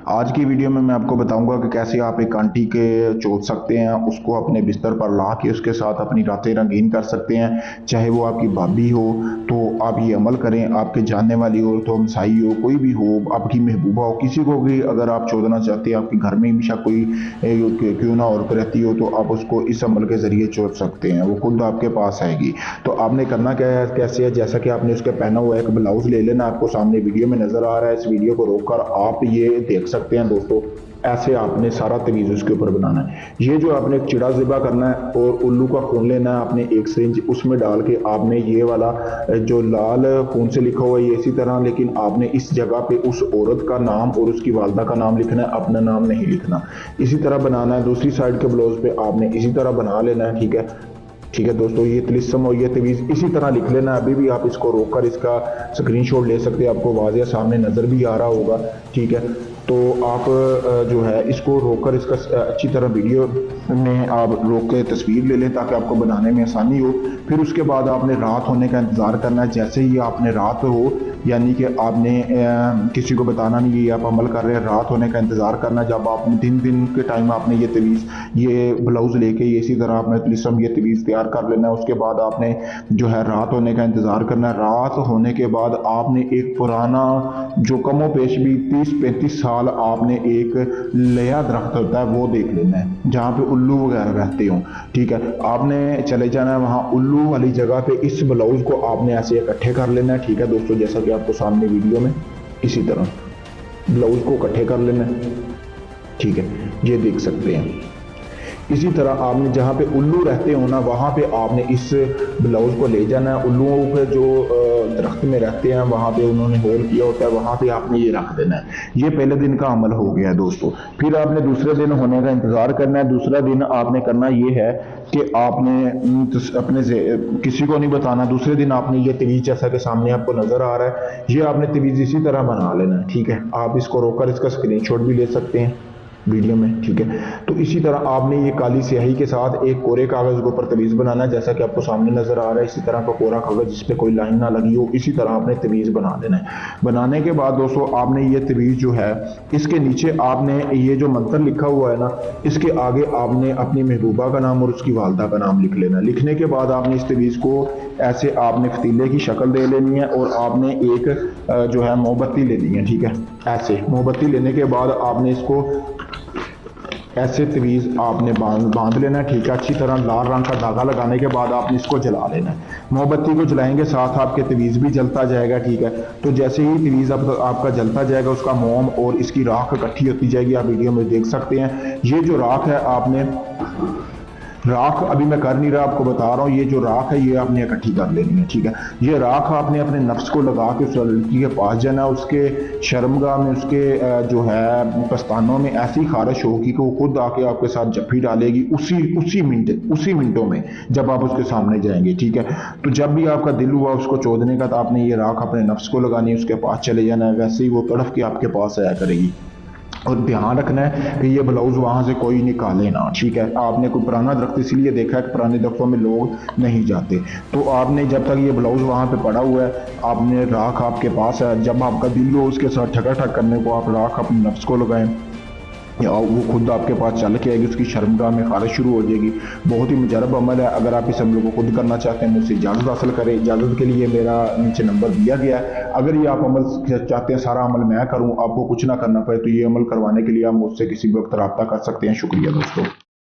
आज की वीडियो में मैं आपको बताऊंगा कि कैसे आप एक आंटी के चोट सकते हैं, उसको अपने बिस्तर पर ला के उसके साथ अपनी रातें रंगीन कर सकते हैं। चाहे वो आपकी भाभी हो तो आप ये अमल करें, आपके जानने वाली हो तो हमसाई हो, कोई भी हो, आपकी महबूबा हो, किसी को भी अगर आप चोदना चाहते हैं, आपके घर में भी शायद कोई क्यों ना औरत रहती हो, तो आप उसको इस अमल के ज़रिए चोद सकते हैं। वो खुद आपके पास आएगी। तो आपने करना क्या है, कैसे है, जैसा कि आपने उसके पहना हुआ एक ब्लाउज ले लेना, आपको सामने वीडियो में नज़र आ रहा है। इस वीडियो को रोककर आप ये देख सकते हैं दोस्तों। ऐसे आपने सारा तवीज़ उसके ऊपर बनाना है। ये जो आपने एक चिड़ा ज़िबा करना है और उल्लू का खून लेना है, आपने एक सिरिंज उसमें डाल के आपने ये वाला जो लाल खून से लिखा हुआ है ये इसी तरह, लेकिन आपने इस जगह पे उस औरत का नाम और उसकी वालदा का नाम लिखना है, अपना नाम नहीं लिखना। इसी तरह बनाना है। दूसरी साइड के ब्लाउज पे आपने इसी तरह बना लेना है। ठीक है दोस्तों, ये तिलिस्म और ये तवीज़ इसी तरह लिख लेना। अभी भी आप इसको रोककर इसका स्क्रीनशॉट ले सकते हैं, आपको वाज़ेह सामने नज़र भी आ रहा होगा। ठीक है, तो आप जो है इसको रोककर इसका अच्छी तरह वीडियो में आप रोक के तस्वीर ले लें ताकि आपको बनाने में आसानी हो। फिर उसके बाद आपने रात होने का इंतज़ार करना है। जैसे ही आपने रात हो, यानी कि आपने किसी को बताना नहीं, ये आप अमल कर रहे हैं, रात होने का इंतज़ार करना। जब आपने दिन के टाइम आपने ये तवीज़, ये ब्लाउज़ लेके ये इसी तरह आपने तिलिस्म ये तवीज़ तैयार कर लेना है। उसके बाद आपने जो है रात होने का इंतज़ार करना है। रात होने के बाद आपने एक पुराना जो कमो पेश भी 30-35 साल आपने एक लया दरख्त होता है वो देख लेना है जहाँ पे उल्लू वगैरह रहते हों। ठीक है, आपने चले जाना है वहाँ उल्लू वाली जगह पे। इस ब्लाउज़ को आपने ऐसे इकट्ठे कर लेना है। ठीक है दोस्तों, जैसा कि आपको सामने वीडियो में इसी तरह ब्लाउज़ को इकट्ठे कर लेना है। ठीक है, ये देख सकते हैं। इसी तरह आपने जहाँ पे उल्लू रहते हो ना, वहाँ पे आपने इस ब्लाउज़ को ले जाना है। उल्लुओं पे जो दरख्त में रहते हैं वहाँ पे उन्होंने होल किया होता है, वहाँ पे आपने ये रख देना है। ये पहले दिन का अमल हो गया है दोस्तों। फिर आपने दूसरे दिन होने का इंतज़ार करना है। दूसरा दिन आपने करना ये है कि आपने अपने किसी को नहीं बताना। दूसरे दिन आपने ये तवीज़ जैसा कि सामने आपको नज़र आ रहा है, ये आपने तवीज़ इसी तरह बना लेना है। ठीक है, आप इसको रोककर इसका स्क्रीनशॉट भी ले सकते हैं वीडियो में। ठीक है, तो इसी तरह आपने ये काली स्याही के साथ एक कोरे कागज़ के ऊपर तवीज़ बनाना है, जैसा कि आपको सामने नज़र आ रहा है। इसी तरह का कोरा कागज़ जिस पे कोई लाइन ना लगी हो, इसी तरह आपने तवीज़ बना लेना है। बनाने के बाद दोस्तों आपने ये तवीज़ जो है इसके नीचे आपने ये जो मंत्र लिखा हुआ है ना, इसके आगे आपने अपनी महबूबा का नाम और उसकी वालदा का नाम लिख लेना। लिखने के बाद आपने इस तवीज़ को ऐसे आपने फतीले की शक्ल दे लेनी है और आपने एक जो है मोमबत्ती लेनी है। ठीक है, ऐसे मोमबत्ती लेने के बाद आपने इसको ऐसे तवीज़ आपने बांध लेना है। ठीक है, अच्छी तरह लाल रंग का धागा लगाने के बाद आपने इसको जला लेना है। मोमबत्ती को जलाएंगे साथ आपके तवीज़ भी जलता जाएगा। ठीक है, तो जैसे ही तवीज़ आपका जलता जाएगा, उसका मोम और इसकी राख इकट्ठी होती जाएगी। आप वीडियो में देख सकते हैं। ये जो राख है, आपने राख अभी मैं कर नहीं रहा, आपको बता रहा हूँ। ये जो राख है ये आपने इकट्ठी कर लेनी है। ठीक है, ये राख आपने अपने नफ्स को लगा के उस लड़की के पास जाना, उसके शर्मगाह में, उसके जो है पस्तानों में ऐसी खारिश होगी कि वो खुद आके आपके साथ जफ्फी डालेगी उसी मिनटों में जब आप उसके सामने जाएंगे। ठीक है, तो जब भी आपका दिल हुआ उसको चोदने का, तो आपने ये राख अपने नफ्स को लगानी है, उसके पास चले जाना है। वैसे ही वो तड़फ के आपके पास आया करेगी। और ध्यान रखना है कि ये ब्लाउज वहां से कोई निकाले ना। ठीक है, आपने कोई पुराना दरख्त इसलिए देखा है कि पुराने दरख्तों में लोग नहीं जाते, तो आपने जब तक ये ब्लाउज वहां पे पड़ा हुआ है, आपने राख आपके पास है, जब आपका दिल हो उसके साथ ठकाठक करने को आप राख अपने नफ्स को लगाएं, या वो खुद आपके पास चल के आएगी, उसकी शर्मगाह में खारिश शुरू हो जाएगी। बहुत ही मुजरब अमल है। अगर आप इस अमल को खुद करना चाहते हैं, मुझसे इजाज़त हासिल करें। इजाज़त के लिए मेरा नीचे नंबर दिया गया है। अगर ये आप अमल चाहते हैं सारा अमल मैं करूं, आपको कुछ ना करना पड़े, तो ये अमल करवाने के लिए आप मुझसे किसी भी वक्त रब्ता कर सकते हैं। शुक्रिया दोस्तों।